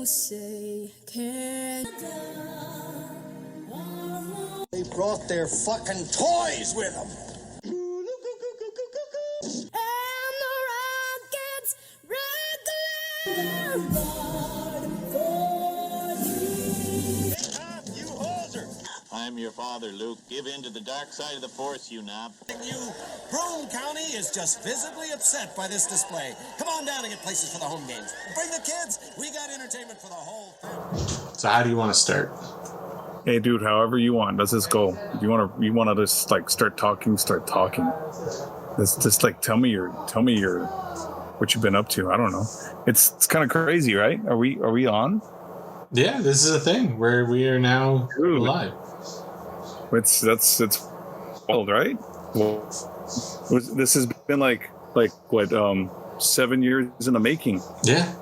say, can They brought their fucking toys with them. and the rockets regular. You hoser. I'm your father, Luke. Give in to the dark side of the Force, you knob. You, Broome County is just visibly upset by this display. Come on down and get places for the home games. Bring the kids. We got entertainment for the whole family. So how do you want to start? Hey, dude, however you want. Let's just go. You want to just like start talking. Let's just like tell me your what you've been up to. I don't know. It's kind of crazy, right? Are we on? Yeah, this is a thing where we are now live. It's wild, right? Well, this has been like what 7 years in the making. Yeah.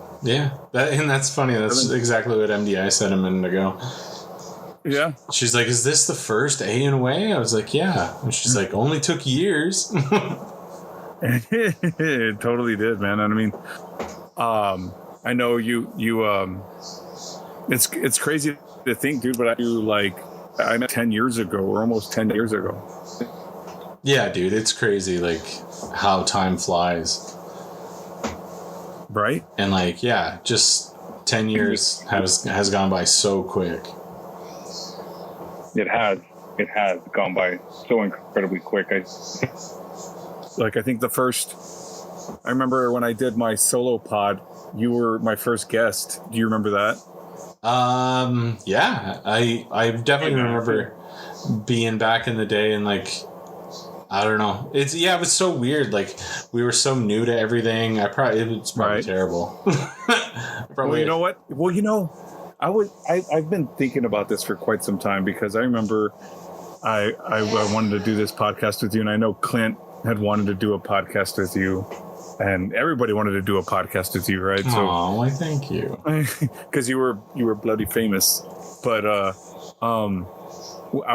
That's funny. That's exactly what MDI said a minute ago. Yeah. She's like, "Is this the first Eh Wey?" I was like, "Yeah." And she's like, "Only took years." It totally did, man. And I mean, I know you. It's crazy to think, dude. But I met 10 years ago, or almost 10 years ago. Yeah, dude, it's crazy, like how time flies, right? And like, yeah, just 10 years has gone by so quick. It has gone by so incredibly quick. I think I remember when I did my solo pod, you were my first guest. Do you remember that? Yeah, I definitely remember being back in the day, and like, I don't know. It was so weird. Like, we were so new to everything. It's probably terrible. Well, you know what? Well, I've been thinking about this for quite some time, because I remember I wanted to do this podcast with you, and I know Clint had wanted to do a podcast with you, and everybody wanted to do a podcast with you, right? Oh, why, thank you. Because you were bloody famous. But I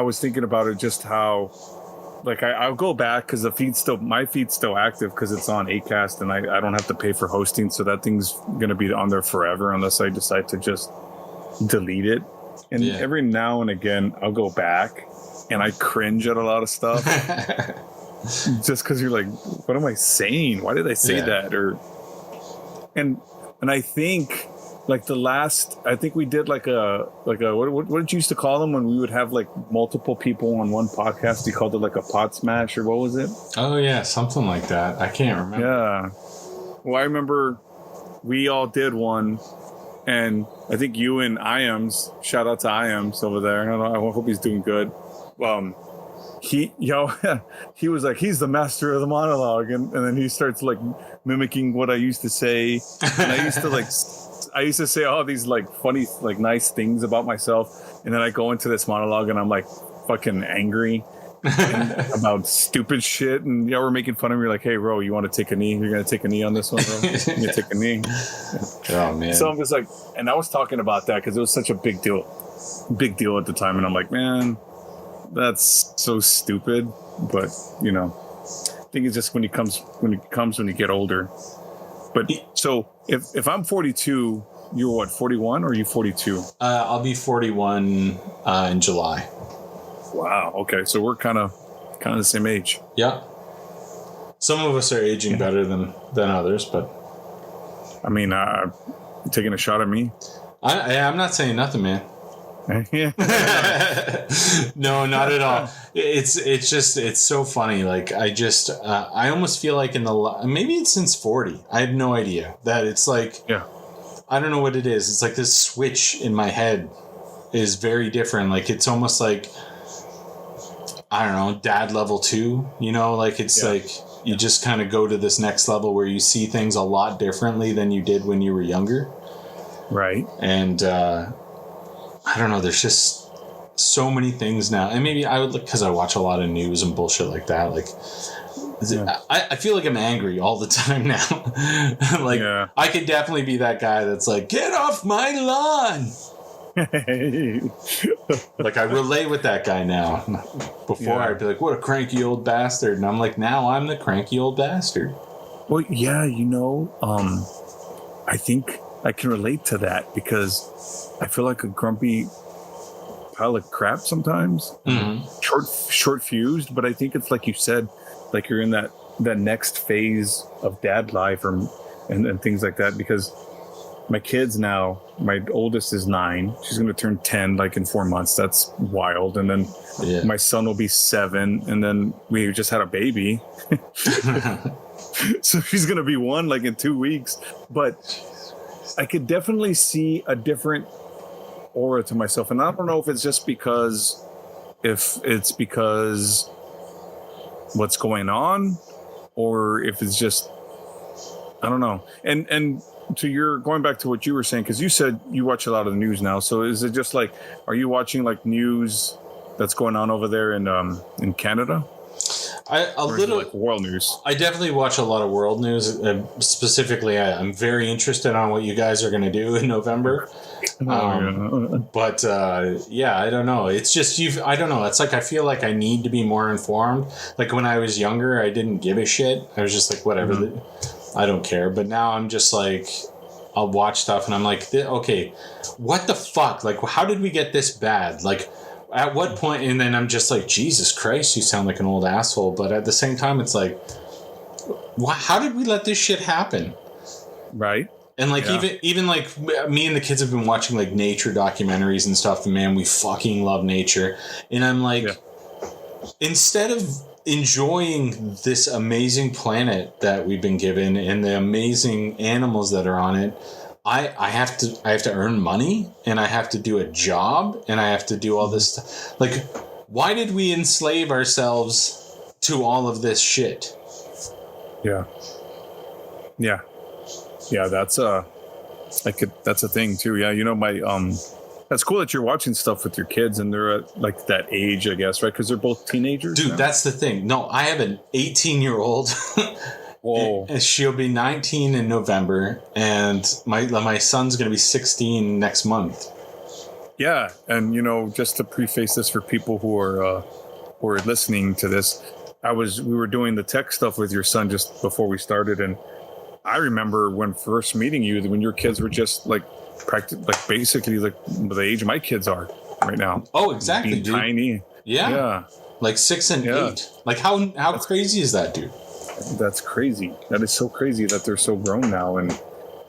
was thinking about it, just how, like, I'll go back, because my feed's still active, because it's on Acast, and I don't have to pay for hosting, so that thing's gonna be on there forever unless I decide to just delete it. And every now and again I'll go back and I cringe at a lot of stuff. Just because you're like, what am I saying? Why did I say that? And I think like I think we did like a what did you used to call them when we would have like multiple people on one podcast? You called it like a pod smash, or what was it? Oh yeah, something like that. I can't remember. Yeah. Well, I remember we all did one, and I think you and Iams, shout out to Iams over there. I hope he's doing good. He was like, he's the master of the monologue, and then he starts like mimicking what I used to say, and I used to say all these like funny, like nice things about myself, and then I go into this monologue and I'm like fucking angry about stupid shit, and y'all were making fun of me. You're like, hey, Ro, you want to take a knee? You're gonna take a knee on this one, Ro? You're gonna take a knee. Oh man. So I'm just like, and I was talking about that because it was such a big deal at the time, and I'm like, man, that's so stupid. But I think it's just when you get older. But so if I'm 42, you're what, 41, or are you 42? I'll be 41 in July. Wow. Okay, so we're kind of the same age. Yeah. Some of us are aging better than others, but I mean, taking a shot at me. I'm not saying nothing, man. Yeah. No, not at all. It's just, it's so funny. Like, I almost feel like maybe it's since 40. I have no idea that it's like, I don't know what it is. It's like this switch in my head is very different. Like, it's almost like, I don't know, dad level 2, like it's like you just kind of go to this next level where you see things a lot differently than you did when you were younger. Right. And, I don't know, there's just so many things now. And maybe I would look, because I watch a lot of news and bullshit like that. Like, I feel like I'm angry all the time now. Like, I could definitely be that guy that's like, get off my lawn. Like, I relate with that guy now. Before I'd be like, what a cranky old bastard. And I'm like, now I'm the cranky old bastard. Well, yeah, I think I can relate to that because I feel like a grumpy pile of crap sometimes. Short fused, but I think it's like you said, like you're in that next phase of dad life and things like that, because my kids now, my oldest is 9. She's going to turn 10 like in 4 months. That's wild. And then my son will be 7. And then we just had a baby. So she's going to be 1 like in 2 weeks. But I could definitely see a different aura to myself. And I don't know if it's just because what's going on, or if it's just, I don't know. And to your, going back to what you were saying, because you said you watch a lot of the news now. So is it just like, are you watching like news that's going on over there in Canada? Like world news. I definitely watch a lot of world news. Specifically, I'm very interested on what you guys are going to do in November. But I don't know. It's just I don't know. It's like I feel like I need to be more informed. Like when I was younger, I didn't give a shit. I was just like, whatever. I don't care. But now I'm just like, I'll watch stuff and I'm like, okay, what the fuck? Like, how did we get this bad? Like, at what point? And then I'm just like, Jesus Christ, you sound like an old asshole. But at the same time, it's like, how did we let this shit happen? Right. And like, even like me and the kids have been watching like nature documentaries and stuff. And man, we fucking love nature. And I'm like, instead of enjoying this amazing planet that we've been given and the amazing animals that are on it, I have to earn money, and I have to do a job, and I have to do all this stuff. Like, why did we enslave ourselves to all of this shit? Yeah. That's that's a thing too. Yeah, you know, my that's cool that you're watching stuff with your kids and they're at like that age, I guess, right? Because they're both teenagers. Dude, now? That's the thing. No, I have an 18-year-old. Whoa. And she'll be 19 in November, and my son's going to be 16 next month. Yeah, and you know, just to preface this for people who are listening to this, we were doing the tech stuff with your son just before we started, and I remember when first meeting you, when your kids were just like basically like the age my kids are right now. Oh, exactly, being dude. Tiny. Yeah. Like 6 and 8. Like how crazy is that, dude? That's crazy. That is so crazy that they're so grown now, and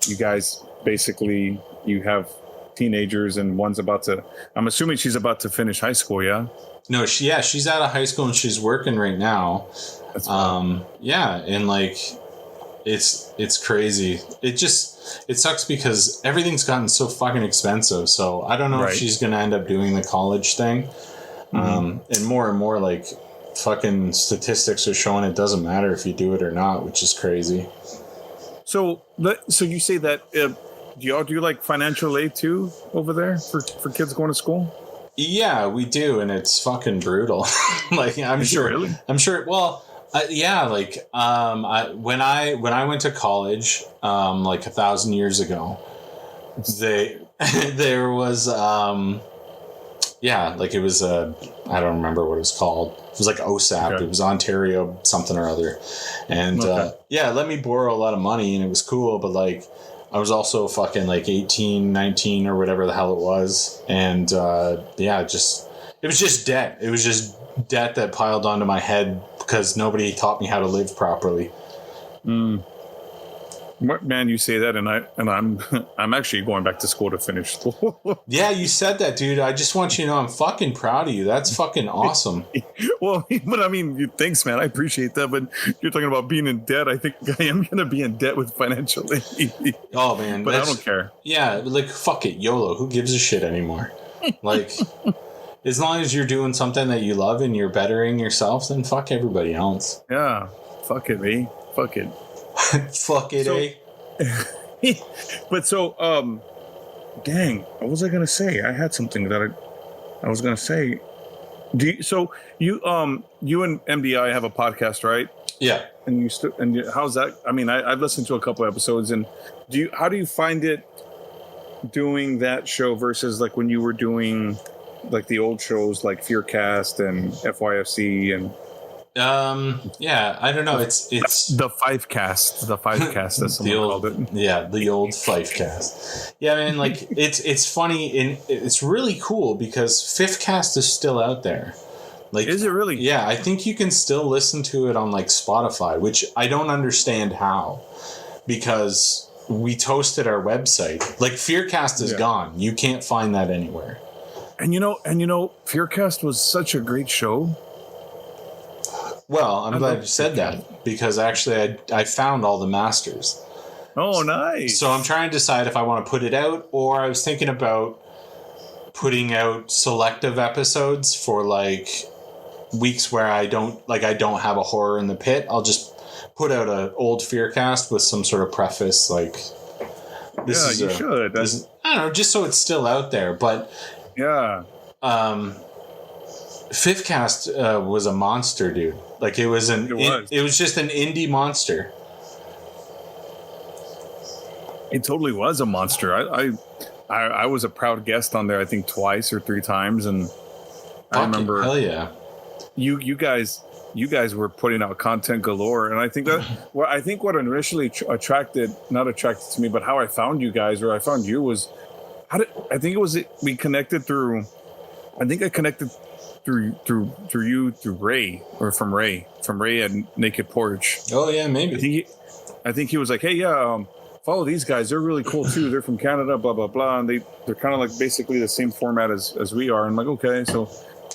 you guys basically, you have teenagers, and one's about to, I'm assuming she's about to finish high school. Yeah. No, she's out of high school and she's working right now. That's fine. And like it's crazy. It sucks because everything's gotten so fucking expensive. So I don't know if she's gonna end up doing the college thing. And more like fucking statistics are showing it doesn't matter if you do it or not, which is crazy. So you say that do y'all do like financial aid too over there for kids going to school? Yeah, we do, and it's fucking brutal. Like I'm sure. Really? I'm sure. Well, like when I went to college, like 1,000 years ago, there was like it was I don't remember what it was called. It was like OSAP. Okay. It was Ontario something or other, and let me borrow a lot of money, and it was cool. But like, I was also fucking like 18, 19 or whatever the hell it was, and it was just debt. It was just debt that piled onto my head because nobody taught me how to live properly. Man, you say that, and I'm actually going back to school to finish school. Yeah, you said that, dude. I just want you to know I'm fucking proud of you. That's fucking awesome. Well, but I mean, thanks, man. I appreciate that. But you're talking about being in debt. I think I am going to be in debt with financial aid. Oh, man. But I don't care. Yeah, like, fuck it. YOLO. Who gives a shit anymore? Like, as long as you're doing something that you love and you're bettering yourself, then fuck everybody else. Yeah. Fuck it, eh? Fuck it. Fuck it, eh? But so, dang, what was I gonna say? I had something that I was gonna say. You and MDI have a podcast, right? Yeah. And how's that? I mean, I've listened to a couple episodes, and how do you find it doing that show versus like when you were doing like the old shows like Fearcast and FYFC and Yeah, I don't know. It's the FYFCast. The FYFCast, as someone called it. Yeah, the old FYFCast. Yeah, man, like it's funny and it's really cool because FYFCast is still out there. Like, is it really? Yeah, I think you can still listen to it on like Spotify, which I don't understand how, because we toasted our website. Like, Fearcast is gone. You can't find that anywhere. And you know, Fearcast was such a great show. Well, I'm glad you said that, because actually I found all the masters. Oh, nice. So I'm trying to decide if I want to put it out, or I was thinking about putting out selective episodes for like weeks where I don't have a horror in the pit. I'll just put out an old Fearcast with some sort of preface, like this you should. I don't know, just so it's still out there. But yeah, FYFCast was a monster, dude. Like, it was it was just an indie monster. It totally was a monster. I was a proud guest on there, I think twice or three times, and I remember. Hell yeah. You guys were putting out content galore, and I think that what initially attracted to me, but how I found you guys, or I found you, was we connected through. I think I connected through you through Ray, or from Ray at Naked Porch. Oh yeah, maybe. I think he was like, hey, follow these guys. They're really cool too. They're from Canada, blah blah blah, and they're kind of like basically the same format as we are. I'm like, okay, so,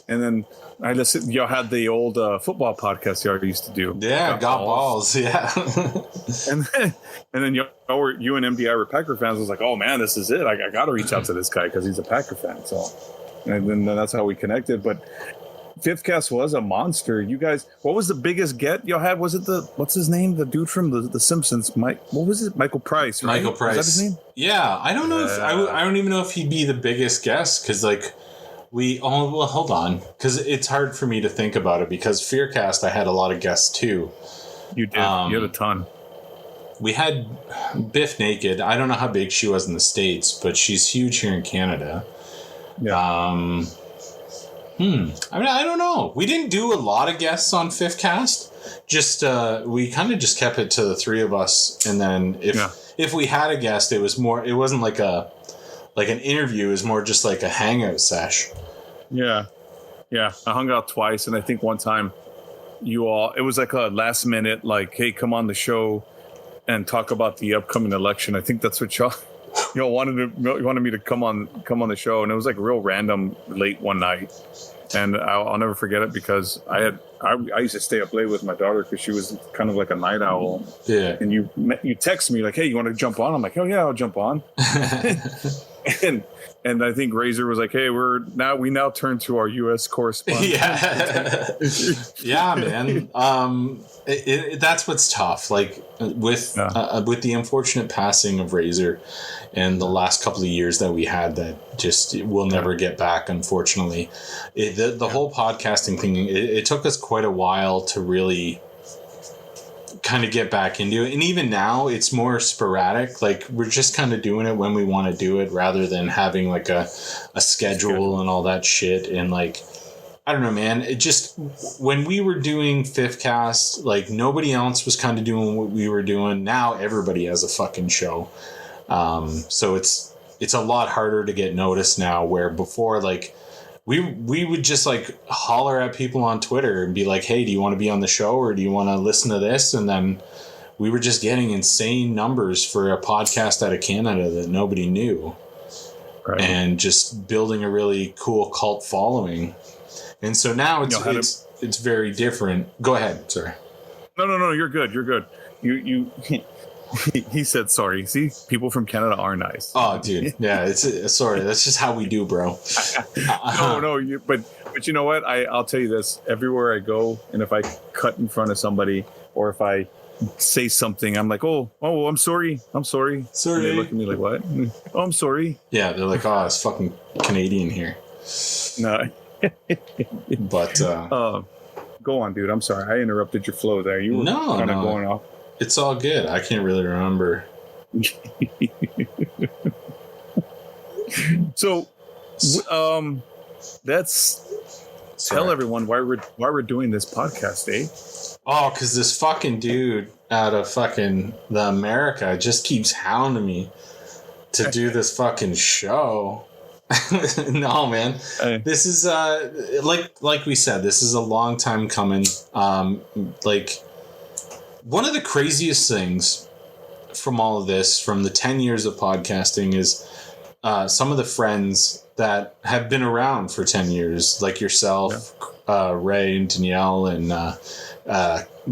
and then I listened. Y'all had the old football podcast y'all used to do. Yeah, got balls. Yeah. and then you and MDI were Packer fans. I was like, oh man, this is it. I got to reach out to this guy because he's a Packer fan. So, and then that's how we connected. But FYFCast was a monster. You guys, what was the biggest get y'all had? Was it what's his name? The dude from the Simpsons, Mike. What was it? Michael Price. Right? Michael Price. Is that his name? Yeah, I don't know if I don't even know if he'd be the biggest guest, because like. Hold on, because it's hard for me to think about it, because Fearcast, I had a lot of guests too. You did. You had a ton. We had Biff Naked. I don't know how big she was in the States, but she's huge here in Canada. Yeah. I mean, I don't know. We didn't do a lot of guests on FYFCast. Just we kind of just kept it to the three of us, and then if we had a guest, it was more. It wasn't like an interview. It was more just like a hangout sesh. Yeah. I hung out twice, and I think one time it was like a last minute, like, hey, come on the show and talk about the upcoming election. I think that's what y'all wanted me to come on the show, and it was like real random late one night, and I'll never forget it, because I used to stay up late with my daughter because she was kind of like a night owl. Yeah. And you text me like, hey, you want to jump on? I'm like, oh yeah, I'll jump on. And I think Razor was like, hey, we now turn to our U.S. correspondent. Yeah, man. That's what's tough. Like with the unfortunate passing of Razor and the last couple of years that we had, that just we'll never get back, unfortunately. The whole podcasting thing, it took us quite a while to really kind of get back into it, and even now it's more sporadic. Like, we're just kind of doing it when we want to do it, rather than having like a schedule and all that shit. And like, I don't know, man, it just, when we were doing FYFCast, like, nobody else was kind of doing what we were doing. Now everybody has a fucking show, so it's a lot harder to get noticed now, where before, like, we would just like holler at people on Twitter and be like, hey, do you want to be on the show, or do you want to listen to this? And then we were just getting insane numbers for a podcast out of Canada that nobody knew. Right. And just building a really cool cult following. And so now it's very different. Go ahead. Sorry. No, you're good. You he said sorry. See, people from Canada are nice. Oh, dude. Yeah, it's sorry. That's just how we do, bro. But you know what? I'll tell you this. Everywhere I go, and if I cut in front of somebody, or if I say something, I'm like, oh, I'm sorry. Sorry. And they look at me like, what? Oh, I'm sorry. Yeah, they're like, oh, it's fucking Canadian here. No. But go on, dude. I'm sorry. I interrupted your flow there. You were kind of going off. It's all good. I can't really remember. So, that's tell everyone why we're doing this podcast, eh? Oh, because this fucking dude out of fucking the America just keeps hounding me to do this fucking show. No, man. This is like we said, this is a long time coming. Like one of the craziest things from all of this, from the 10 years of podcasting, is some of the friends that have been around for 10 years, like yourself, Ray and Danielle, and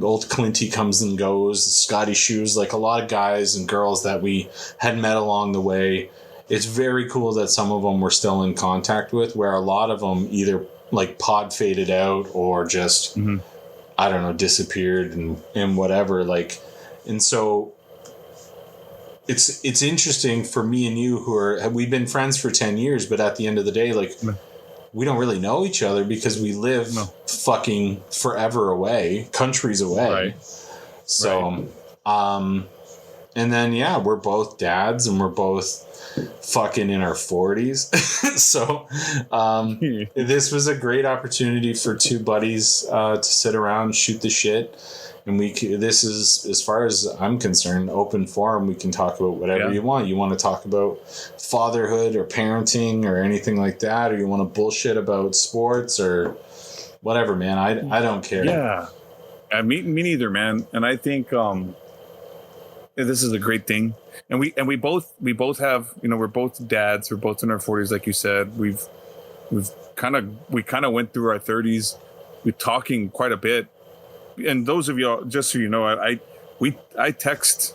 old Clinty comes and goes, Scotty Shoes, like a lot of guys and girls that we had met along the way. It's very cool that some of them we're still in contact with, where a lot of them either like pod faded out or just, I don't know, disappeared and whatever. Like, and so it's interesting for me and you we've been friends for 10 years, but at the end of the day, like we don't really know each other because we live fucking forever away, countries away. Right. So, and then, we're both dads and we're both fucking in our 40s. So, this was a great opportunity for two buddies, to sit around, shoot the shit. And this is, as far as I'm concerned, open forum. We can talk about whatever you want. You want to talk about fatherhood or parenting or anything like that, or you want to bullshit about sports or whatever, man. I don't care. Yeah. Me neither, man. And I think this is a great thing. And we both have, we're both dads. We're both in our 40s, like you said. We kind of went through our 30s. We're talking quite a bit. And those of y'all, just so you know, we text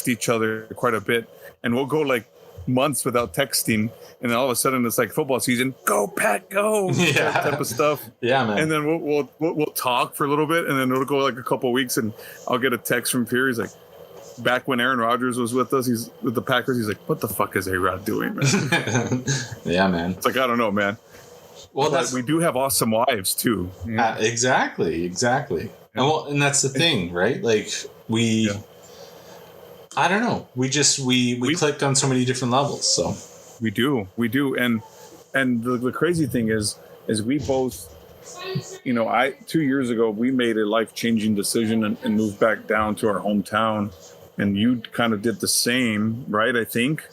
each other quite a bit, and we'll go like months without texting, and then all of a sudden it's like football season. Go Pat, go! That type of stuff. Yeah, man. And then we'll talk for a little bit, and then it'll go like a couple of weeks, and I'll get a text from Fear. He's like, back when Aaron Rodgers was with us, he's with the Packers. He's like, what the fuck is A-Rod doing, man? Yeah, man. It's like, I don't know, man. Well, we do have awesome wives too. Exactly. And that's the thing, right? Like I don't know. We clicked on so many different levels. So we do. And the crazy thing is we both, 2 years ago, we made a life-changing decision and moved back down to our hometown. And you kind of did the same, right? I think.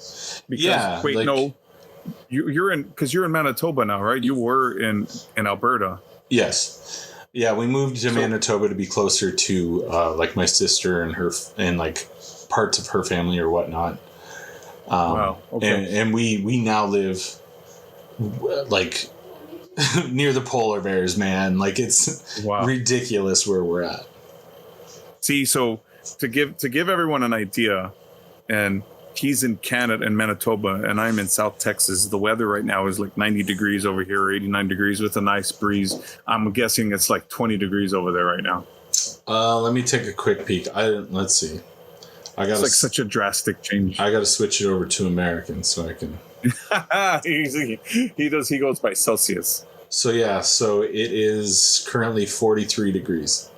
Because, you're in Manitoba now, right? You were in Alberta. Yes. Yeah, we moved to Manitoba to be closer to like my sister and like parts of her family or whatnot. Wow. Okay. And we now live like near the polar bears, man. Like it's ridiculous where we're at. See, so to give everyone an idea, and he's in Canada and Manitoba, and I'm in South Texas. The weather right now is like 90 degrees over here, 89 degrees with a nice breeze. I'm guessing it's like 20 degrees over there right now. Let me take a quick peek. Let's see. It's like such a drastic change. I got to switch it over to American so I can. He goes by Celsius. So it is currently 43 degrees.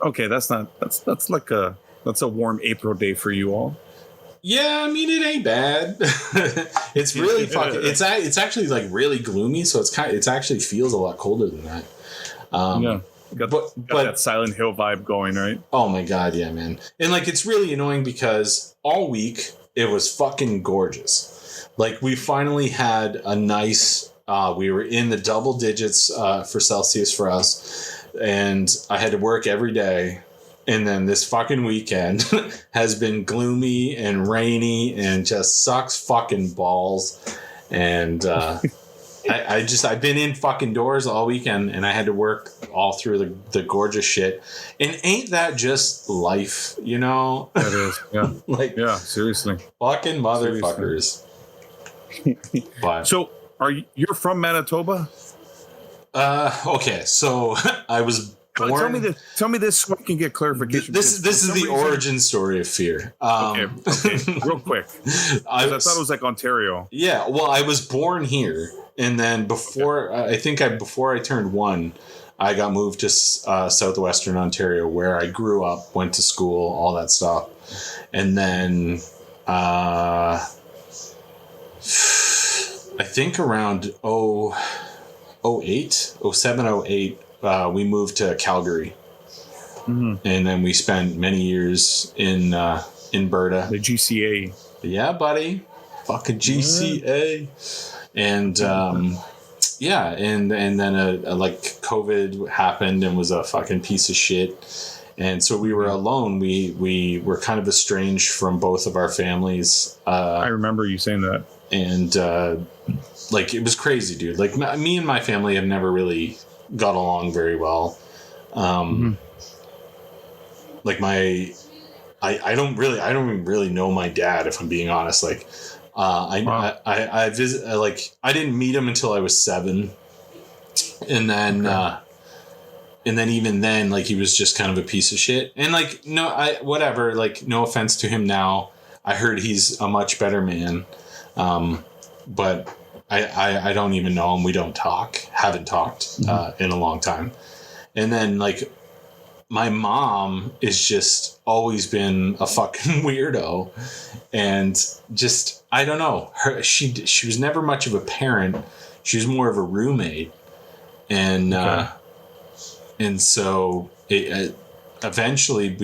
Okay, that's a warm April day for you all. Yeah, I mean, it ain't bad. It's really fucking. It's actually like really gloomy, so it's actually feels a lot colder than that. Got that Silent Hill vibe going, right? Oh my god, yeah, man. And like it's really annoying because all week it was fucking gorgeous. Like we finally had a nice. We were in the double digits for Celsius for us, and I had to work every day. And then this fucking weekend has been gloomy and rainy and just sucks fucking balls. And I've been in fucking doors all weekend, and I had to work all through the gorgeous shit. And ain't that just life, That is, yeah. Seriously. Fucking motherfuckers. But so you're from Manitoba? Okay, so I was born. Tell me this so I can get clarification. This is the origin story of Fear. Okay, real quick. I thought it was like Ontario. Yeah, well, I was born here, and then before I turned 1, I got moved to southwestern Ontario, where I grew up, went to school, all that stuff, and then I think around 08, we moved to Calgary. Mm-hmm. And then we spent many years in Berta. The GCA. Yeah, buddy. Fucking GCA. And yeah, and then like COVID happened and was a fucking piece of shit. And so we were alone. We were kind of estranged from both of our families. I remember you saying that. And like it was crazy, dude. Like me and my family have never really got along very well. Like I don't even really know my dad, if I'm being honest. Like I visit, like I didn't meet him until I was 7, and then even then, like he was just kind of a piece of shit. And like whatever. Like no offense to him now. I heard he's a much better man, but I don't even know him. We don't talk. Haven't talked in a long time. And then like my mom is just always been a fucking weirdo, and just I don't know. She was never much of a parent. She was more of a roommate, and so eventually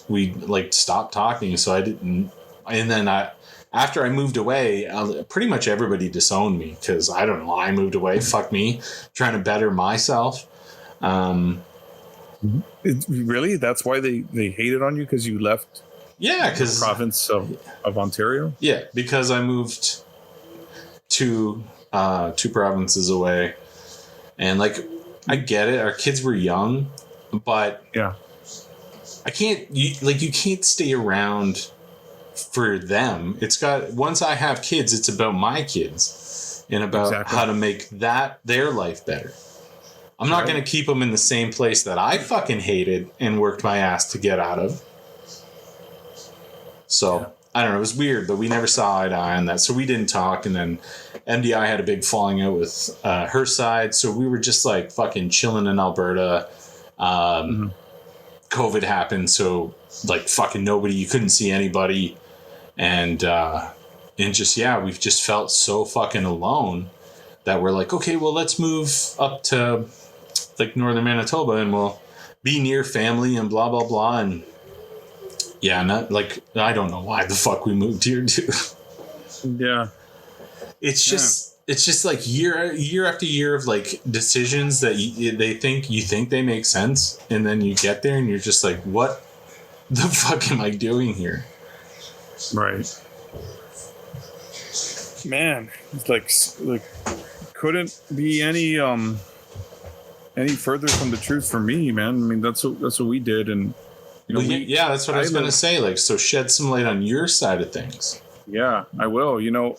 we like stopped talking. So I didn't, and then after I moved away, pretty much everybody disowned me because I don't know. I moved away. Fuck me, trying to better myself. Really? That's why they hated on you, because you left? Yeah, because the province of Ontario. Yeah, because I moved two provinces away, and like I get it. Our kids were young, but yeah, I can't. You can't stay around for them. It's got once I have kids, it's about my kids and about how to make their life better. I'm not going to keep them in the same place that I fucking hated and worked my ass to get out of. So, I don't know. It was weird, but we never saw eye to eye on that. So we didn't talk. And then MDI had a big falling out with her side. So we were just like fucking chilling in Alberta. COVID happened. So like fucking nobody, you couldn't see anybody. And just, yeah, we've just felt so fucking alone that we're like, okay, well, let's move up to like northern Manitoba and we'll be near family and blah, blah, blah. And yeah, not like, I don't know why the fuck we moved here too. Yeah. It's just like year after year of like decisions that you think they make sense. And then you get there and you're just like, what the fuck am I doing here? Right. Man, it's like couldn't be any further from the truth for me, man. I mean, that's what we did, and you know, that's what I was going to say. Like, so shed some light on your side of things. Yeah, I will. You know,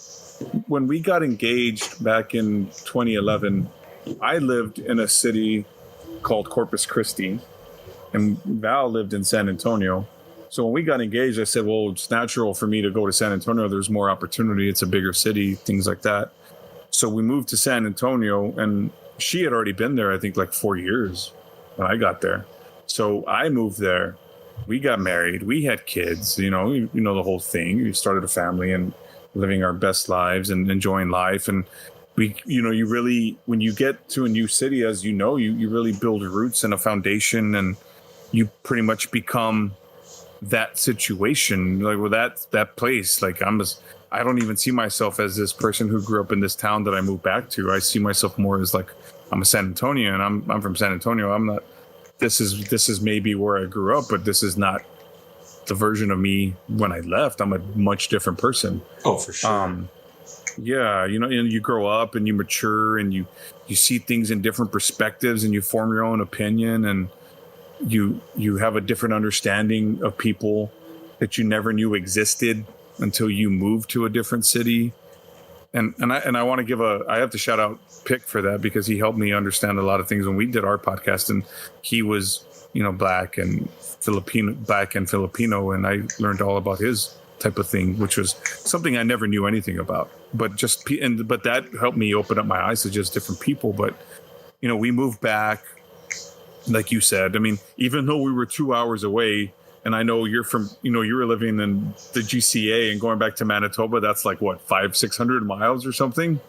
when we got engaged back in 2011, I lived in a city called Corpus Christi, and Val lived in San Antonio. So when we got engaged, I said, well, it's natural for me to go to San Antonio. There's more opportunity. It's a bigger city, things like that. So we moved to San Antonio, and she had already been there, I think, like 4 years when I got there. So I moved there. We got married. We had kids, you know the whole thing. We started a family and living our best lives and enjoying life. And we, you really, when you get to a new city, as you know, you really build roots and a foundation, and you pretty much become that situation, like with that place. Like I don't even see myself as this person who grew up in this town that I moved back to. I see myself more as like I'm a San Antonian. I'm from San Antonio. I'm not. This is maybe where I grew up, but this is not the version of me when I left. I'm a much different person. Oh, for sure. Yeah, and you grow up and you mature and you see things in different perspectives and you form your own opinion, and you have a different understanding of people that you never knew existed until you move to a different city. And I want to I have to shout out Pick for that, because he helped me understand a lot of things when we did our podcast, and he was, black and Filipino. And I learned all about his type of thing, which was something I never knew anything about, but that helped me open up my eyes to just different people. But, we moved back, like you said. I mean, even though we were 2 hours away, and I know you're from, you were living in the GCA and going back to Manitoba, that's like what, 500-600 miles or something?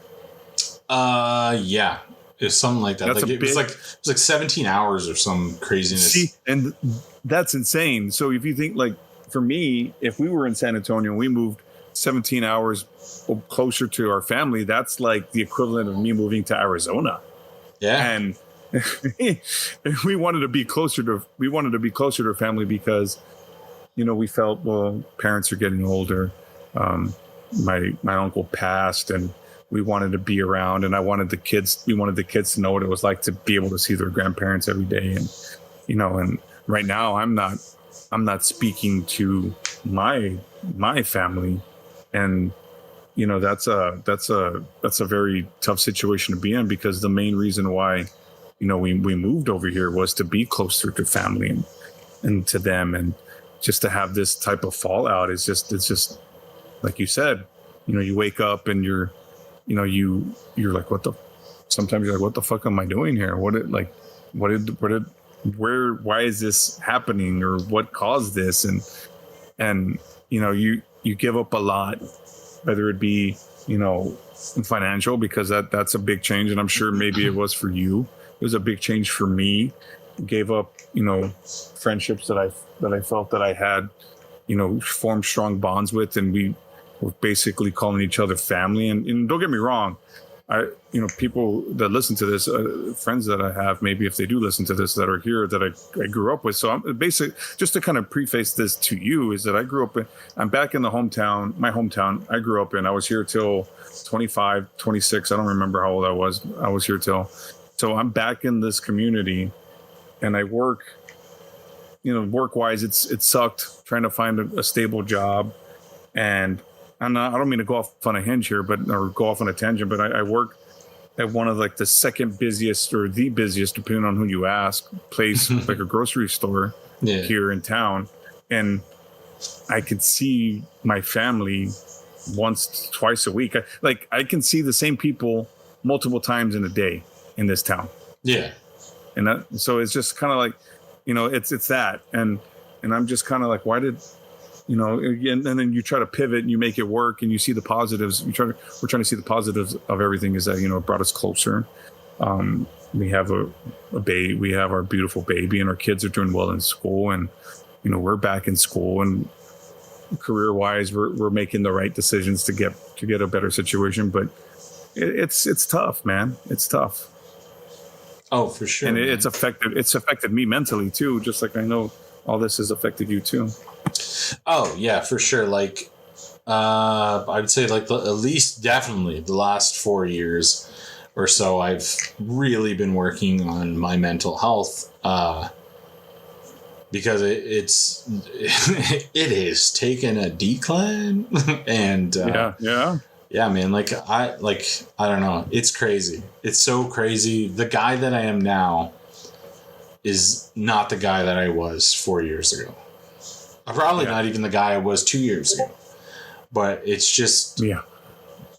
Yeah. It's something like that. Like it was like 17 hours or some craziness. See, and that's insane. So if you think, like, for me, if we were in San Antonio and we moved 17 hours closer to our family, that's like the equivalent of me moving to Arizona. Yeah. And we wanted to be closer to family because, you know, we felt, well, parents are getting older. My uncle passed, and we wanted to be around, and we wanted the kids to know what it was like to be able to see their grandparents every day. And, you know, and right now I'm not speaking to my family, and, you know, that's a very tough situation to be in, because the main reason why, you know, we moved over here was to be closer to family and to them, and just to have this type of fallout it's just like you said, you know, you wake up and you're like, sometimes you're like, what the fuck am I doing here? Why is this happening, or what caused this? And, you know, you give up a lot, whether it be, you know, financial, because that's a big change. And I'm sure maybe it was for you. It was a big change for me. Gave up, you know, friendships that I felt that I had, you know, formed strong bonds with, and we were basically calling each other family. And don't get me wrong, you know, people that listen to this, friends that I have, maybe if they do listen to this, that are here, that I grew up with. So I'm basically, just to kind of preface this to you, is that I'm back in my hometown I grew up in. I was here till 25, 26. I don't remember how old I was. I was here so I'm back in this community, and I work, you know, work-wise, it sucked trying to find a stable job. And I don't mean to go off on a hinge here, or go off on a tangent, but I work at one of like the second busiest, or the busiest, depending on who you ask, place, like a grocery store here in town. And I could see my family twice a week. I can see the same people multiple times in a day in this town. Yeah. And so it's just kind of like, you know, it's that. And I'm just kind of like, why did, you know, and then you try to pivot and you make it work, and you see the positives. We're trying to see the positives of everything, is that, you know, it brought us closer. We have a baby, we have our beautiful baby, and our kids are doing well in school, and, you know, we're back in school, and career wise, we're making the right decisions to get a better situation. But it's tough, man. It's tough. Oh, for sure. And it's affected me mentally too, just like I know all this has affected you too. Oh yeah, for sure. Like, I would say like at least definitely the last 4 years or so, I've really been working on my mental health, because it has taken a decline. And yeah, man, I don't know. It's crazy. It's so crazy. The guy that I am now is not the guy that I was 4 years ago. I'm probably not even the guy I was 2 years ago. But it's just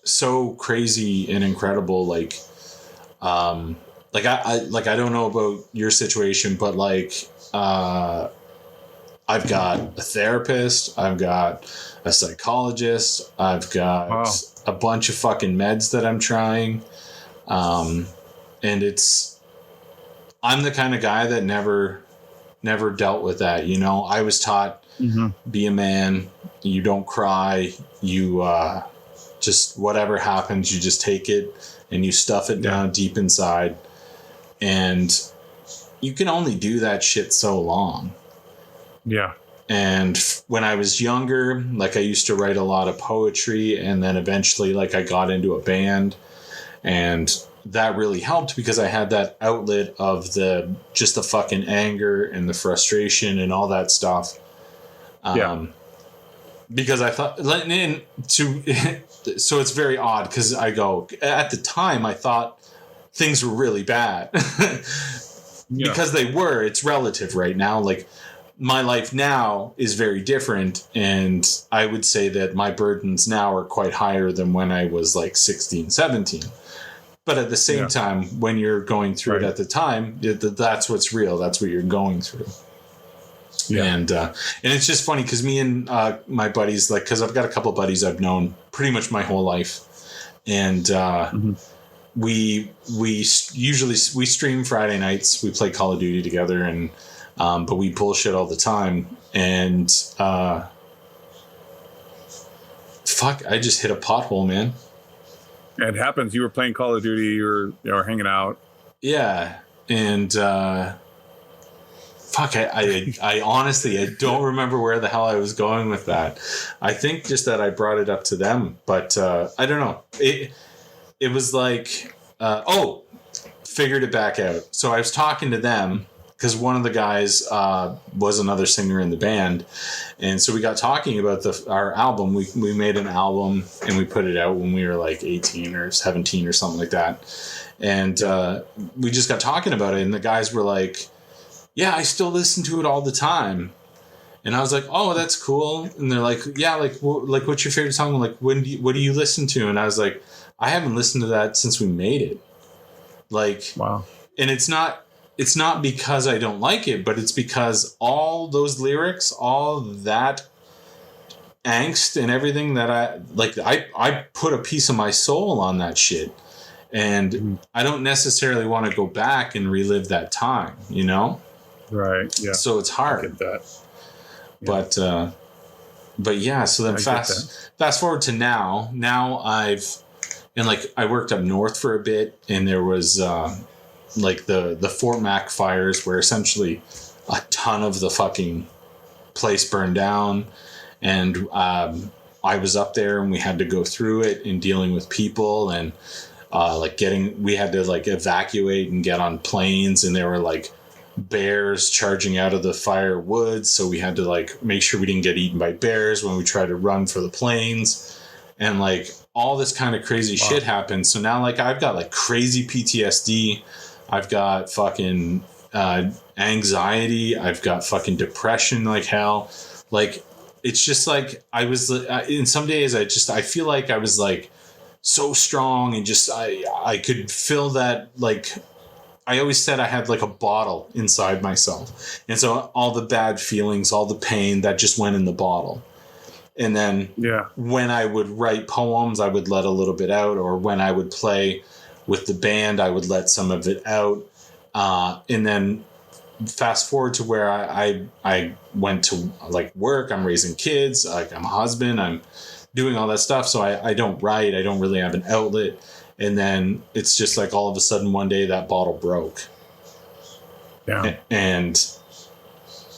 so crazy and incredible. I don't know about your situation, but I've got a therapist, I've got a psychologist, I've got a bunch of fucking meds that I'm trying. And I'm the kind of guy that never dealt with that. You know, I was taught, be a man, you don't cry, you just whatever happens, you just take it and you stuff it down deep inside. And you can only do that shit so long. Yeah. And when I was younger, I used to write a lot of poetry, and then eventually I got into a band, and that really helped because I had that outlet of the fucking anger and the frustration and all that stuff. Because I thought, so it's very odd because I go, at the time I thought things were really bad because they were. It's relative right now. My life now is very different, and I would say that my burdens now are quite higher than when I was 16, 17. But at the same time, when you're going through it at the time, that's what's real. That's what you're going through. Yeah. And it's just funny because me and my buddies, because I've got a couple of buddies I've known pretty much my whole life. And we usually stream Friday nights. We play Call of Duty together, and but we bullshit all the time. And fuck, I just hit a pothole, man. It happens. You were playing Call of Duty, you were hanging out. Yeah, and fuck, I honestly, I don't remember where the hell I was going with that. I think just that I brought it up to them, but I don't know. It was like, figured it back out. So I was talking to them because one of the guys was another singer in the band. And so we got talking about our album. We made an album and we put it out when we were like 18 or 17 or something like that. And we just got talking about it. And the guys were like, yeah, I still listen to it all the time. And I was like, oh, that's cool. And they're like, yeah, like what's your favorite song? Like, what do you listen to? And I was like, I haven't listened to that since we made it. Like, wow. And it's not because I don't like it, but it's because all those lyrics, all that angst and everything that I put a piece of my soul on that shit. And I don't necessarily want to go back and relive that time, you know? Right. Yeah. So it's hard. I get that. Yeah. But yeah, so then fast forward to now. Now I worked up north for a bit, and there was like the Fort Mac fires where essentially a ton of the fucking place burned down, and I was up there and we had to go through it and dealing with people and we had to like evacuate and get on planes, and there were like bears charging out of the fire woods, so we had to like make sure we didn't get eaten by bears when we tried to run for the planes, and like all this kind of crazy shit happened. So now like I've got like crazy PTSD, I've got fucking anxiety, I've got fucking depression like hell. Like it's just like I was in some days I feel like I was like so strong and just I could feel that. Like I always said I had like a bottle inside myself, and so all the bad feelings, all the pain, that just went in the bottle. And then when I would write poems, I would let a little bit out, or when I would play with the band, I would let some of it out. And then fast forward to where I went to like work, I'm raising kids, like I'm a husband, I'm doing all that stuff. So I don't write, I don't really have an outlet. And then it's just like all of a sudden one day that bottle broke. Yeah. And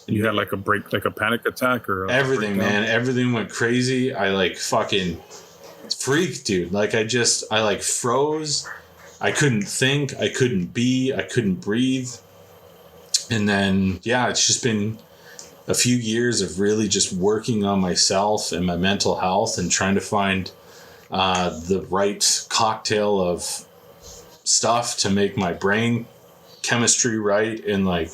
you had like a break, like a panic attack or everything, man. Everything went crazy. I like fucking freaked, dude. Like I like froze. I couldn't think. I couldn't breathe. And then, yeah, it's just been a few years of really just working on myself and my mental health and trying to find the right cocktail of stuff to make my brain chemistry right. And like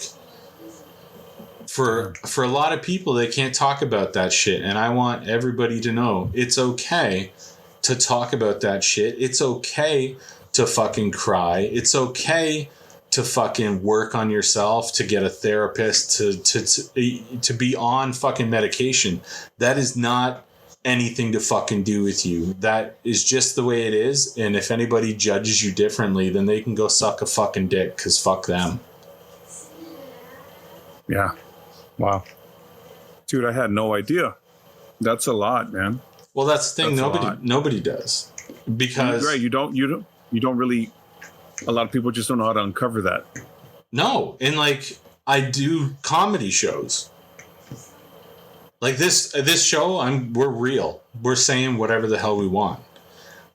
for a lot of people, they can't talk about that shit. And I want everybody to know it's okay to talk about that shit. It's okay to fucking cry. It's okay to fucking work on yourself, to get a therapist, to be on fucking medication. That is not anything to fucking do with you. That is just the way it is. And if anybody judges you differently, then they can go suck a fucking dick, because fuck them. Yeah. Wow. Dude, I had no idea. That's a lot, man. Well, that's the thing. Nobody does. Because right, you don't really, a lot of people just don't know how to uncover that. No. And like I do comedy shows. Like this show, we're real. We're saying whatever the hell we want.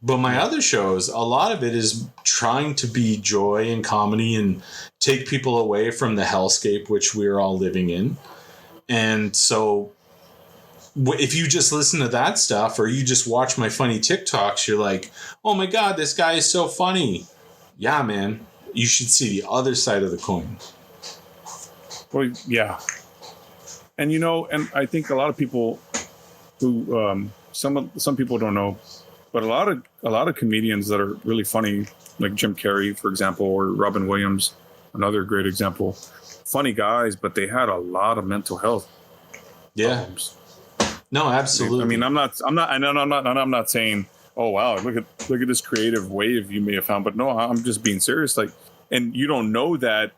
But my other shows, a lot of it is trying to be joy and comedy and take people away from the hellscape which we're all living in. And so if you just listen to that stuff, or you just watch my funny TikToks, you're like, oh my God, this guy is so funny. Yeah, man, you should see the other side of the coin. Well, yeah. And, and I think a lot of people who, some people don't know, but a lot of comedians that are really funny, like Jim Carrey, for example, or Robin Williams, another great example, funny guys, but they had a lot of mental health problems. No, absolutely. I mean, I'm not saying, oh wow, look at this creative wave you may have found. But no, I'm just being serious. Like, and you don't know that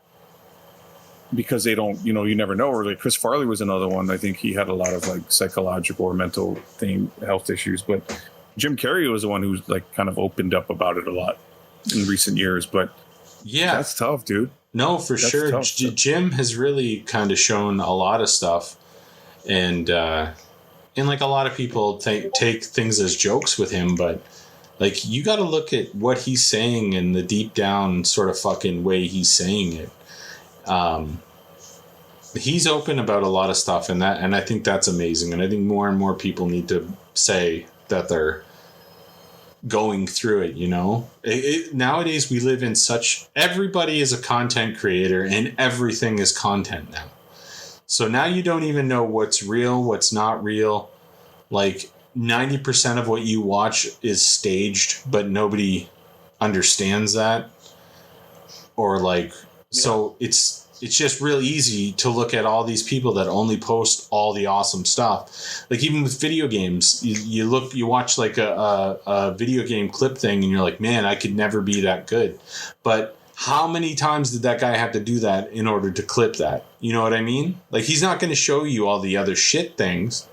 because they don't, you never know. Or like Chris Farley was another one. I think he had a lot of like psychological or mental health issues. But Jim Carrey was the one who's like kind of opened up about it a lot in recent years. But yeah, that's tough, dude. No, for That's sure. tough. Jim has really kind of shown a lot of stuff, and like a lot of people take things as jokes with him, but like you got to look at what he's saying and the deep down sort of fucking way he's saying it. He's open about a lot of stuff, and I think that's amazing. And I think more and more people need to say that they're going through it. Nowadays we live in everybody is a content creator and everything is content now. So now you don't even know what's real, what's not real. Like 90% of what you watch is staged, but nobody understands that. Or like, so it's just real easy to look at all these people that only post all the awesome stuff. Like even with video games, you watch like a video game clip thing and you're like, man, I could never be that good. But how many times did that guy have to do that in order to clip that? You know what I mean? Like he's not going to show you all the other shit things.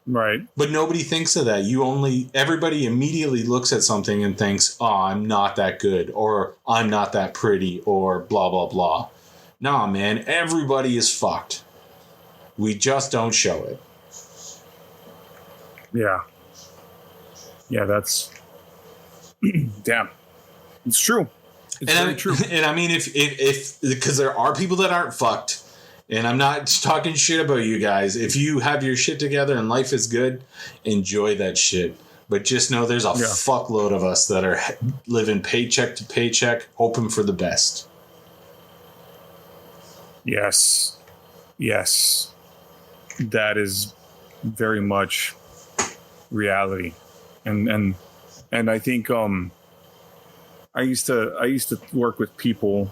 Right. But nobody thinks of that. Everybody immediately looks at something and thinks, oh, I'm not that good, or I'm not that pretty, or blah, blah, blah. Nah, man, everybody is fucked. We just don't show it. Yeah. Yeah, that's damn. It's true. It's very true. And I mean, if because there are people that aren't fucked, and I'm not talking shit about you guys. If you have your shit together and life is good, enjoy that shit. But just know there's a fuckload of us that are living paycheck to paycheck, hoping for the best. Yes. That is very much reality. And I think I used to work with people,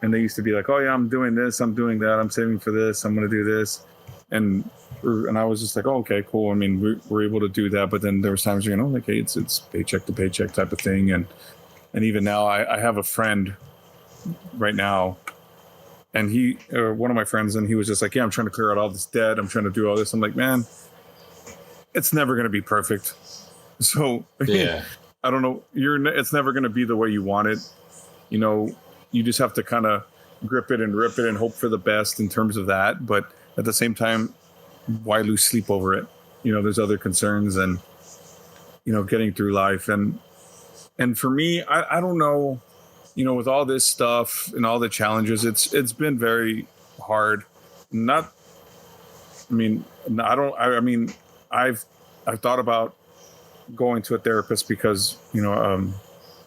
and they used to be like, oh yeah, I'm doing this, I'm doing that, I'm saving for this, I'm going to do this. And I was just like, oh, okay, cool. I mean, we're able to do that. But then there was times, like, hey, it's paycheck to paycheck type of thing. And even now I have a friend right now, and one of my friends, and he was just like, yeah, I'm trying to clear out all this debt. I'm trying to do all this. I'm like, man, it's never going to be perfect. So yeah, I don't know. It's never going to be the way you want it. You just have to kind of grip it and rip it and hope for the best in terms of that. But at the same time, why lose sleep over it? There's other concerns and, getting through life. And for me, I don't know, with all this stuff and all the challenges, it's been very hard. I've thought about going to a therapist because,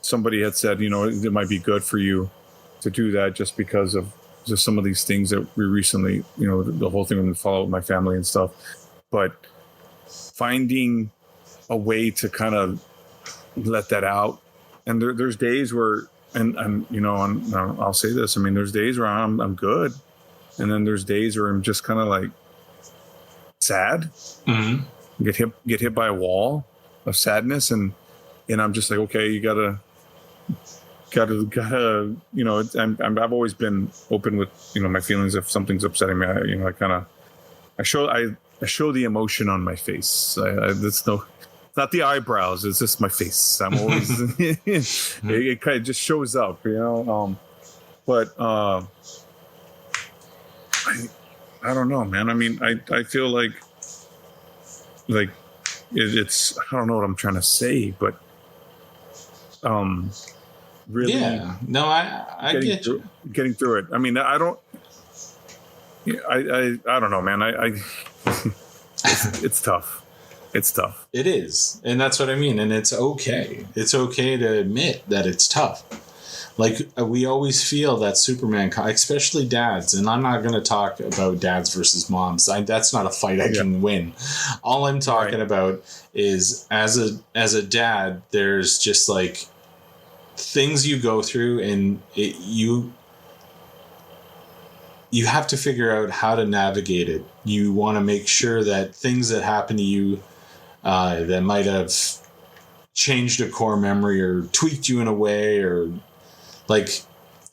somebody had said, it might be good for you to do that just because of just some of these things that we recently, the whole thing with follow with my family and stuff. But finding a way to kind of let that out. And there's days where, and I'll say this, I mean, there's days where I'm good. And then there's days where I'm just kind of like sad, get hit by a wall of sadness. And I'm just like, okay, you gotta, I've always been open with, my feelings. If something's upsetting me, I show the emotion on my face. It's not the eyebrows. It's just my face. I'm always, it kind of just shows up, but I don't know, man. I mean, I feel like it's, I don't know what I'm trying to say, but, really, yeah, no, I get you. Getting through it. I mean, I don't know, man. It's tough. It's tough. It is. And that's what I mean. And it's okay. It's okay to admit that it's tough. Like we always feel that Superman, especially dads. And I'm not going to talk about dads versus moms. That's not a fight I can win. All I'm talking about is as a dad, there's just like things you go through, and you have to figure out how to navigate it. You want to make sure that things that happen to you that might have changed a core memory or tweaked you in a way, or like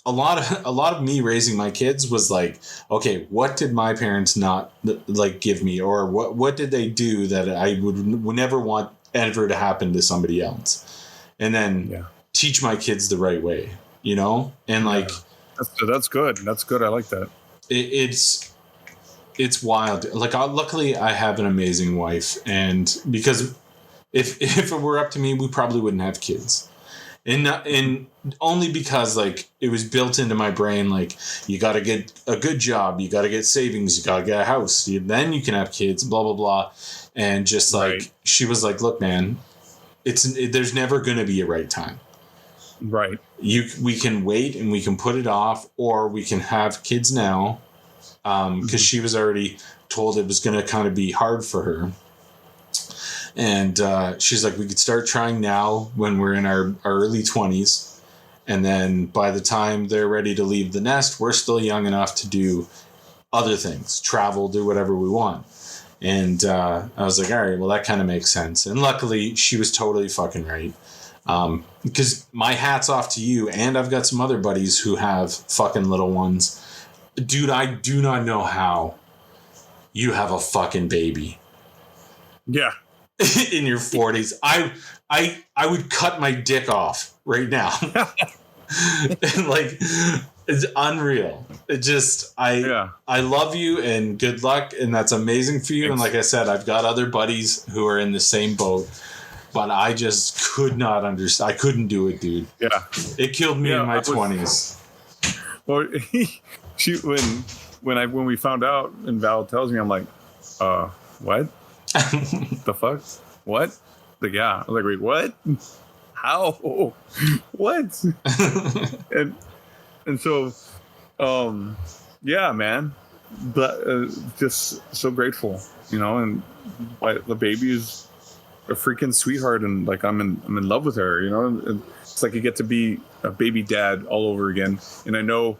a lot of me raising my kids was like, okay, what did my parents not like give me, or what did they do that I would never want ever to happen to somebody else, and then teach my kids the right way, you know? And like that's good. That's good. I like that. It's wild. Like, luckily I have an amazing wife, and because if it were up to me, we probably wouldn't have kids. And only because like it was built into my brain, like you got to get a good job, you got to get savings, you got to get a house, then you can have kids, blah blah blah. And just like she was like, look, man, there's never going to be a right time. Right. We can wait and we can put it off, or we can have kids now. Because she was already told it was going to kind of be hard for her. And she's like, we could start trying now when we're in our early 20s. And then by the time they're ready to leave the nest, we're still young enough to do other things, travel, do whatever we want. And I was like, all right, well, that kind of makes sense. And luckily, she was totally fucking right. Because my hat's off to you. And I've got some other buddies who have fucking little ones. Dude, I do not know how you have a fucking baby. Yeah. In your 40s. I would cut my dick off right now. Like, it's unreal. It just, I love you and good luck, and that's amazing for you. Thanks. And like I said, I've got other buddies who are in the same boat, but I just could not understand. I couldn't do it, dude. Yeah. It killed me in my 20s. Well, when we found out and Val tells me, I'm like, what? The fuck? What? Like, yeah. I was like, wait, what? How? What? and so, yeah, man. But just so grateful, you know. And the baby is a freaking sweetheart, and like I'm in love with her, you know. And it's like you get to be a baby dad all over again. And I know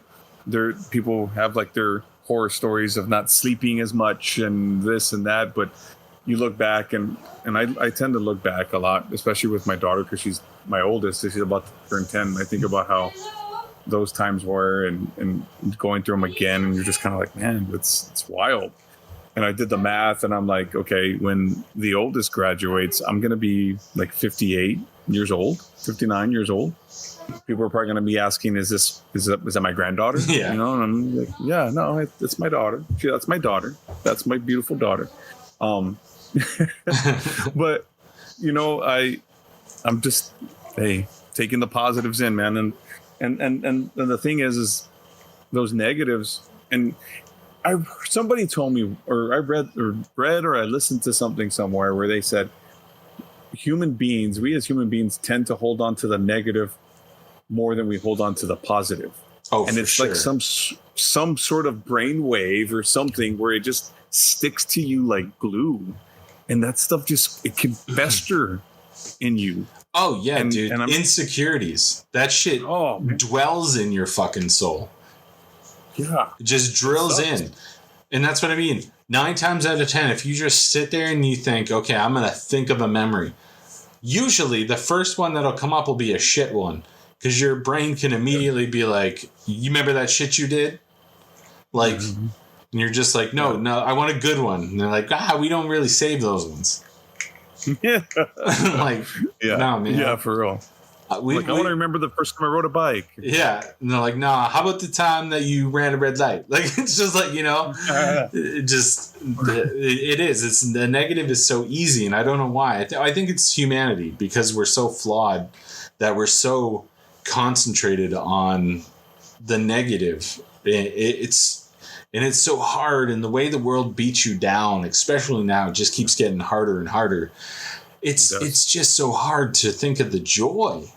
people have like their horror stories of not sleeping as much and this and that, but you look back and I tend to look back a lot, especially with my daughter, because she's my oldest. She's about to turn 10. I think about how those times were and going through them again, and you're just kind of like, man, it's wild. And I did the math, and I'm like, okay, when the oldest graduates, I'm gonna be like 58 years old, 59 years old. People are probably going to be asking, is that my granddaughter? Yeah. You know, and I'm like, yeah, no, it's my daughter. That's my daughter. That's my beautiful daughter. But, you know, I'm just, taking the positives in, man. And the thing is those negatives. And somebody told me, or I read or I listened to something somewhere where they said, we as human beings tend to hold on to the negative more than we hold on to the positive. And it's like some sort of brain wave or something where it just sticks to you like glue, and that stuff it can fester in you. Oh yeah, dude. And insecurities, that shit dwells in your fucking soul. Yeah, it just drills in. And that's what I mean. 9 times out of 10, if you just sit there and you think, okay, I'm gonna think of a memory, usually the first one that'll come up will be a shit one. Because your brain can immediately be like, you remember that shit you did? Like, and you're just like, no, I want a good one. And they're like, we don't really save those ones. Yeah. Like, no, man. Yeah, for real. I want to remember the first time I rode a bike. Yeah. And they're like, nah, how about the time that you ran a red light? Like, it's just like, you know, it is. The negative is so easy. And I don't know why. I think it's humanity, because we're so flawed that we're so concentrated on the negative. It's so hard, and the way the world beats you down, especially now, it just keeps getting harder and harder. It's just so hard to think of the joy.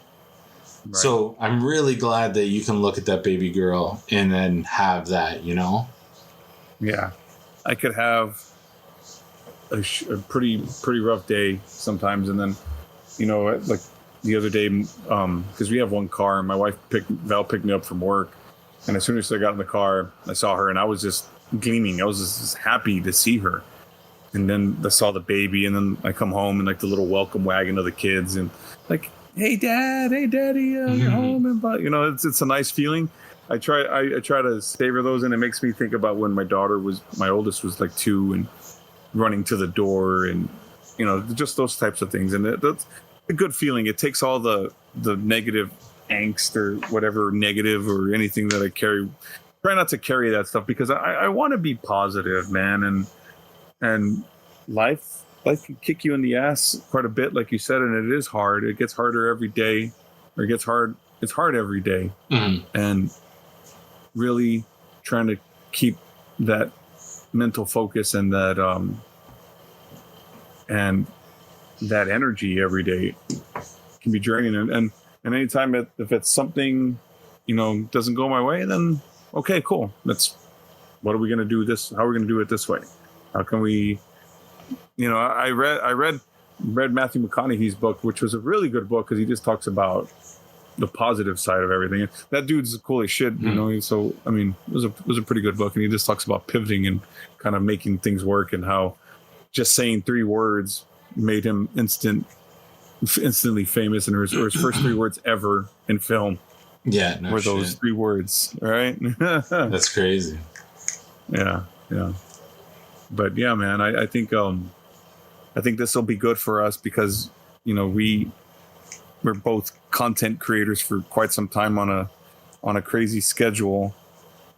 Right. So I'm really glad that you can look at that baby girl and then have that, you know? Yeah. I could have a pretty rough day sometimes, and then, you know, like the other day, because we have one car, and my wife Val picked me up from work, and as soon as I got in the car, I saw her, and I was just gleaming. I was just happy to see her, And then I saw the baby, and then I come home and like the little welcome wagon of the kids, and like, hey dad, hey daddy, you're home, and it's a nice feeling. I try to savor those, and it makes me think about when my oldest was like 2 and running to the door, and just those types of things, and that's a good feeling. It takes all the negative angst or whatever negative or anything that I carry. Try not to carry that stuff, because I want to be positive, man, and life can kick you in the ass quite a bit, like you said, and it is hard. It gets harder every day, or it's hard every day. And really trying to keep that mental focus and that energy every day can be draining. And anytime if it's something doesn't go my way, then okay, cool. What are we gonna do this? How are we gonna do it this way? How can we? I read Matthew McConaughey's book, which was a really good book, because he just talks about the positive side of everything. That dude's cool as shit, So I mean, it was a pretty good book, and he just talks about pivoting and kind of making things work, and how just saying 3 words made him instantly famous, and his first 3 words ever in film. Yeah, no were those 3 words, right? That's crazy. Yeah. But yeah, man, I think this will be good for us, because we're both content creators for quite some time on a crazy schedule,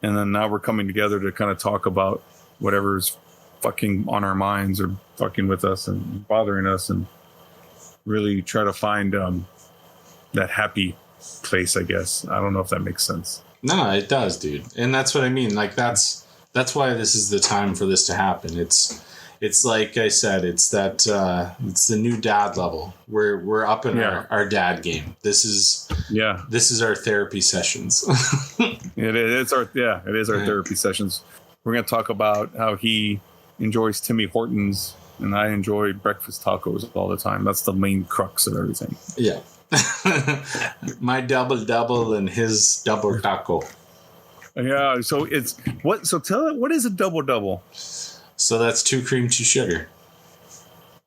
and then now we're coming together to kind of talk about whatever's fucking on our minds or fucking with us and bothering us, and really try to find that happy place, I guess. I don't know if that makes sense. No, it does, dude. And that's what I mean. Like, that's why this is the time for this to happen. It's like I said, it's it's the new dad level. We're up in our dad game. This is our therapy sessions. It is our therapy sessions. We're going to talk about how he enjoys Timmy Hortons and I enjoy breakfast tacos all the time. That's the main crux of everything. Yeah. My double and his double taco. Yeah, so it's what? So tell it, what is a double? So that's 2 cream, 2 sugar.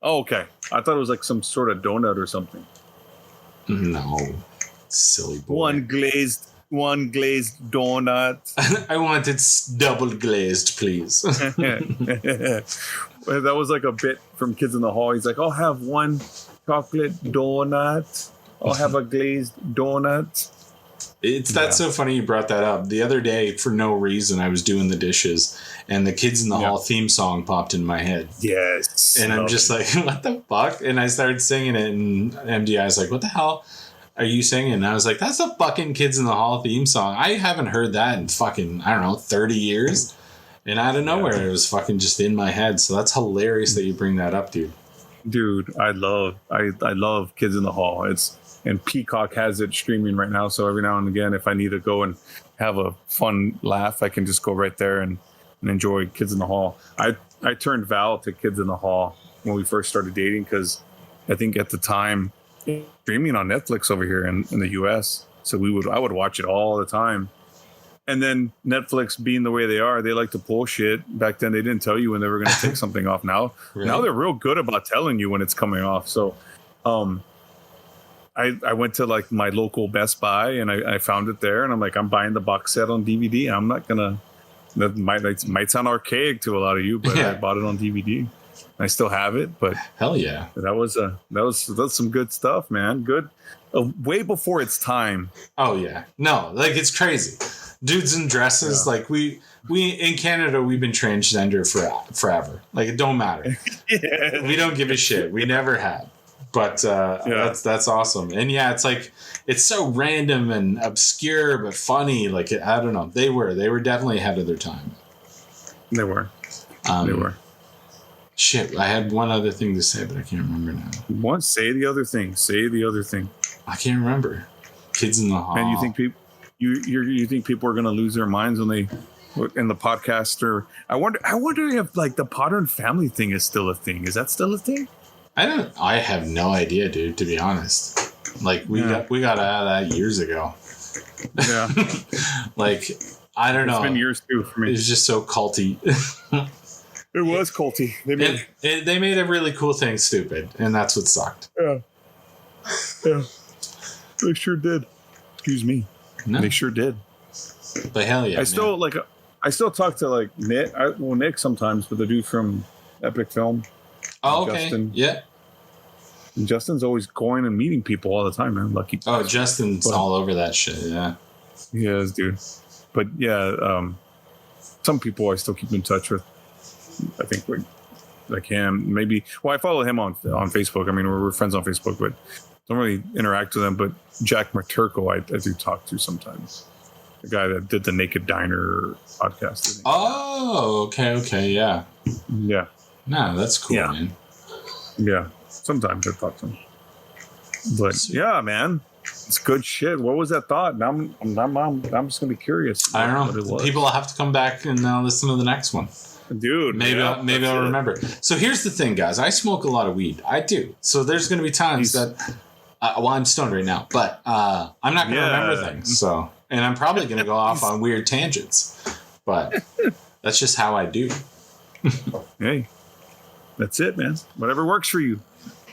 Oh, okay. I thought it was like some sort of donut or something. No, silly boy. One glazed donut. I want it double glazed, please. That was like a bit from Kids in the Hall. He's like, I'll have 1 chocolate donut. I'll have a glazed donut. That's so funny you brought that up. The other day, for no reason, I was doing the dishes, and the Kids in the Hall theme song popped in my head. Yes. And I'm just like, what the fuck? And I started singing it, and MDI was like, what the hell are you singing? And I was like, that's the fucking Kids in the Hall theme song. I haven't heard that in fucking, 30 years. And out of nowhere, it was fucking just in my head. So that's hilarious that you bring that up, dude. Dude, I love Kids in the Hall. And Peacock has it streaming right now. So every now and again, if I need to go and have a fun laugh, I can just go right there and enjoy Kids in the Hall. I turned Val to Kids in the Hall when we first started dating, because I think at the time, streaming on Netflix over here in the US. So I would watch it all the time. And then Netflix being the way they are, they like to pull shit. Back then, they didn't tell you when they were going to take something off. Now they're real good about telling you when it's coming off. So, I went to like my local Best Buy and I found it there, and I'm like, I'm buying the box set on DVD. I'm not gonna. That might sound archaic to a lot of you, but I bought it on DVD. I still have it, but hell yeah, that was some good stuff, man. Good, way before its time. Oh yeah, no, like it's crazy. Dudes in dresses, like we in Canada, we've been transgender forever. Like it don't matter. We don't give a shit. We never have. But that's awesome. And yeah, it's like, it's so random and obscure, but funny. Like, I don't know. They were definitely ahead of their time. They were. Shit. I had one other thing to say, but I can't remember now. What? Say the other thing. I can't remember. Kids in the Hall. And you think people are going to lose their minds when they, in the podcast, or I wonder if like the Potter family thing is still a thing. Is that still a thing? I have no idea, dude, to be honest. Like we got out of that years ago. Yeah. Like, I don't know. It's been years too for me. It's just so culty. It was culty. They made a really cool thing stupid, and that's what sucked. Yeah. They sure did. Excuse me. No. They sure did. But hell yeah, I still talk to like Nick sometimes, but the dude from Epic Film. Oh, okay. Justin. Yeah. And Justin's always going and meeting people all the time, man. Lucky. Oh, Justin's all over that shit. Yeah. He is, dude. But yeah, some people I still keep in touch with. I think like him, maybe. Well, I follow him on Facebook. I mean, we're friends on Facebook, but don't really interact with him. But Jack Maturko, I do talk to sometimes. The guy that did the Naked Diner podcast. Oh, okay, yeah. Yeah. No, that's cool, man. Yeah. Sometimes I talk to him. But yeah, man. It's good shit. What was that thought? Now I'm just gonna be curious. I don't know. People will have to come back and listen to the next one. Dude, maybe I'll remember. So here's the thing, guys. I smoke a lot of weed. I do. So there's going to be times that, I'm stoned right now, but I'm not going to remember things. So, and I'm probably going to go off on weird tangents, but that's just how I do. Hey, that's it, man. Whatever works for you.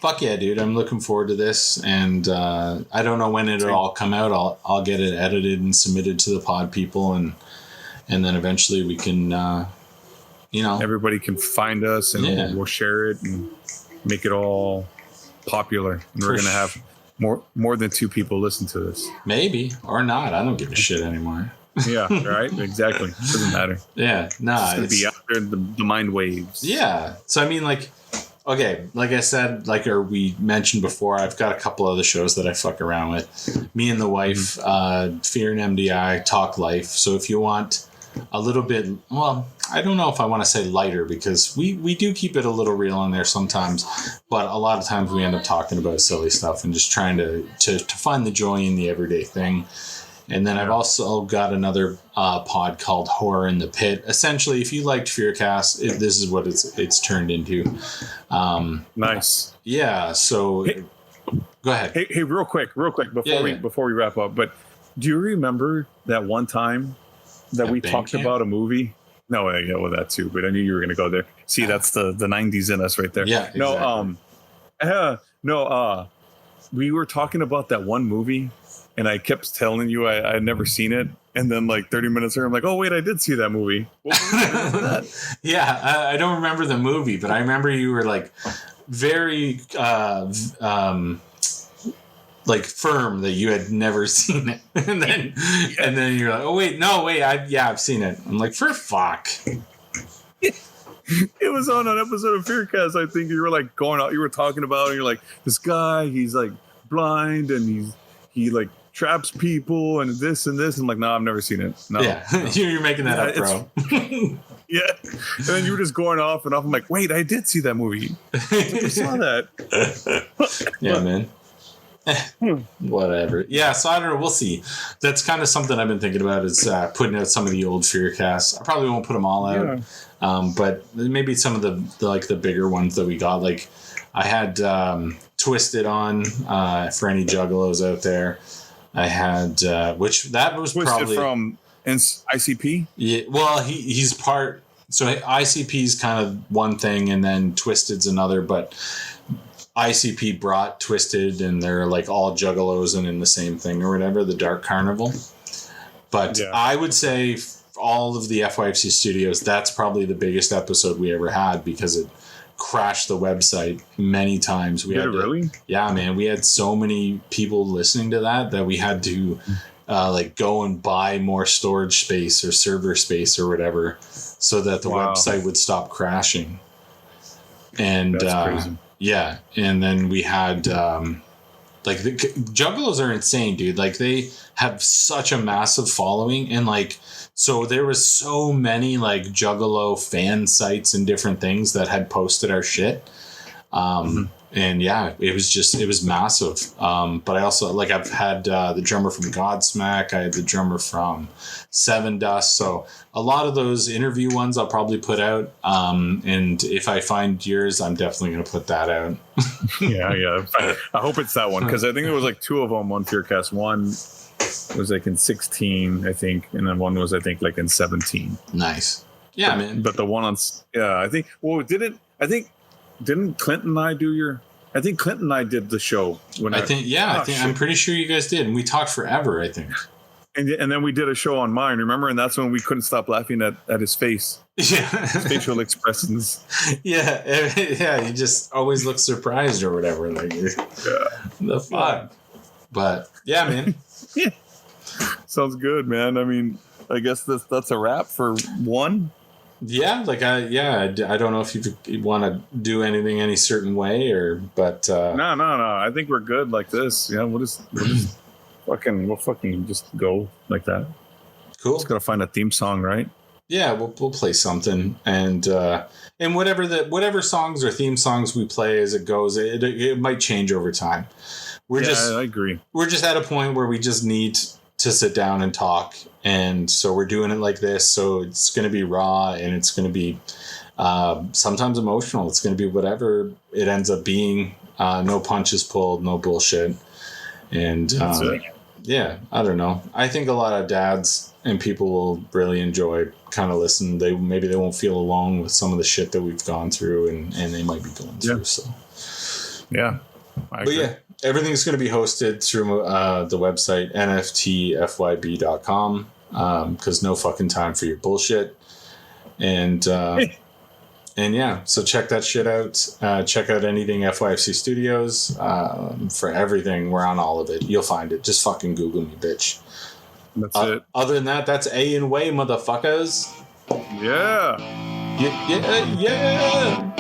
Fuck yeah, dude. I'm looking forward to this, and I don't know when it'll all come out. I'll get it edited and submitted to the pod people, and then eventually we can. Everybody can find us and we'll share it and make it all popular. And we're going to have more than 2 people listen to this. Maybe or not. I don't give a shit anymore. Yeah, right. Exactly. Doesn't matter. Yeah. No, it's going to be out there in the mind waves. Yeah. So, I mean, like, okay, like I said, or we mentioned before, I've got a couple other shows that I fuck around with. Me and the wife, Fear and MDI, Talk Life. So if you want a little bit, well, I don't know if I want to say lighter, because we do keep it a little real in there sometimes, but a lot of times we end up talking about silly stuff and just trying to find the joy in the everyday thing. And then I've also got another pod called Horror in the Pit. Essentially, if you liked Fearcast, this is what it's turned into. Nice. Yeah. So go ahead. Hey, real quick before we wrap up. But do you remember that one time that we talked about a movie? No, yeah, well, that too. But I knew you were going to go there. See, that's the 90s in us right there. Yeah. Exactly. We were talking about that one movie, and I kept telling you I had never seen it. And then like 30 minutes later, I'm like, oh, wait, I did see that movie. What was that? Yeah, I don't remember the movie, but I remember you were like very like firm that you had never seen it. and then you're like, oh, wait, I've seen it. I'm like, for fuck. It was on an episode of Fearcast, I think. You were like going out, you were talking about, and you're like, this guy, he's like blind, and he like traps people and this and this. I'm like, no, I've never seen it. No. Yeah, you're making that up, bro. Yeah. And then you were just going off and off. I'm like, wait, I did see that movie. I saw that. Yeah, man. Whatever. Yeah, so I don't know. We'll see. That's kind of something I've been thinking about, is putting out some of the old Fearcasts. I probably won't put them all out. Yeah. But maybe some of the bigger ones that we got. Like I had Twisted on for any juggalos out there. I had which that was Twisted probably from ICP. Yeah, well, he's part. So ICP is kind of one thing, and then Twisted's another. But ICP brought Twisted, and they're like all juggalos and in the same thing or whatever, the Dark Carnival. But yeah. I would say all of the FYFC Studios, that's probably the biggest episode we ever had, because it crashed the website many times. We had really? Yeah, man. We had so many people listening to that we had to like go and buy more storage space or server space or whatever, so that the website would stop crashing. And that's crazy. Yeah, and then we had like the juggalos are insane, dude. Like they have such a massive following, and like so there was so many like juggalo fan sites and different things that had posted our shit. And yeah, it was massive. But I also, like, I've had the drummer from Godsmack. I had the drummer from Seven Dust. So a lot of those interview ones I'll probably put out. And if I find yours, I'm definitely going to put that out. Yeah. I hope it's that one, because I think there was like 2 of them on Fearcast. One was like in 16, I think. And then one was, I think, like in 17. Nice. Yeah, man. But the one on, I think. Well, didn't Clint and I do your? I think Clint and I did the show when I'm pretty sure you guys did, and we talked forever. I think. And then we did a show on mine, remember? And that's when we couldn't stop laughing at his face. Yeah. His facial expressions. Yeah. He just always looks surprised or whatever. Like, the fuck. But, yeah, man. Yeah. Sounds good, man. I mean, I guess that's a wrap for one. Yeah, I don't know if you want to do anything any certain way but... No. I think we're good like this. Yeah, we'll fucking just go like that. Cool. Just gotta find a theme song, right? Yeah, we'll play something, and whatever songs or theme songs we play as it goes, it might change over time. I agree. We're just at a point where we just need to sit down and talk, and so we're doing it like this. So it's going to be raw, and it's going to be sometimes emotional. It's going to be whatever it ends up being. No punches pulled, no bullshit. And yeah, I don't know. I think a lot of dads and people will really enjoy kind of listen. Maybe they won't feel alone with some of the shit that we've gone through and they might be going through. Yeah. So yeah. But yeah, everything's going to be hosted through the website nftfyb.com because no fucking time for your bullshit. And and yeah, so check that shit out. Check out anything FYFC Studios for everything. We're on all of it. You'll find it. Just fucking Google me, bitch. That's it. Other than that, that's Eh Wey, motherfuckers. Yeah. Yeah.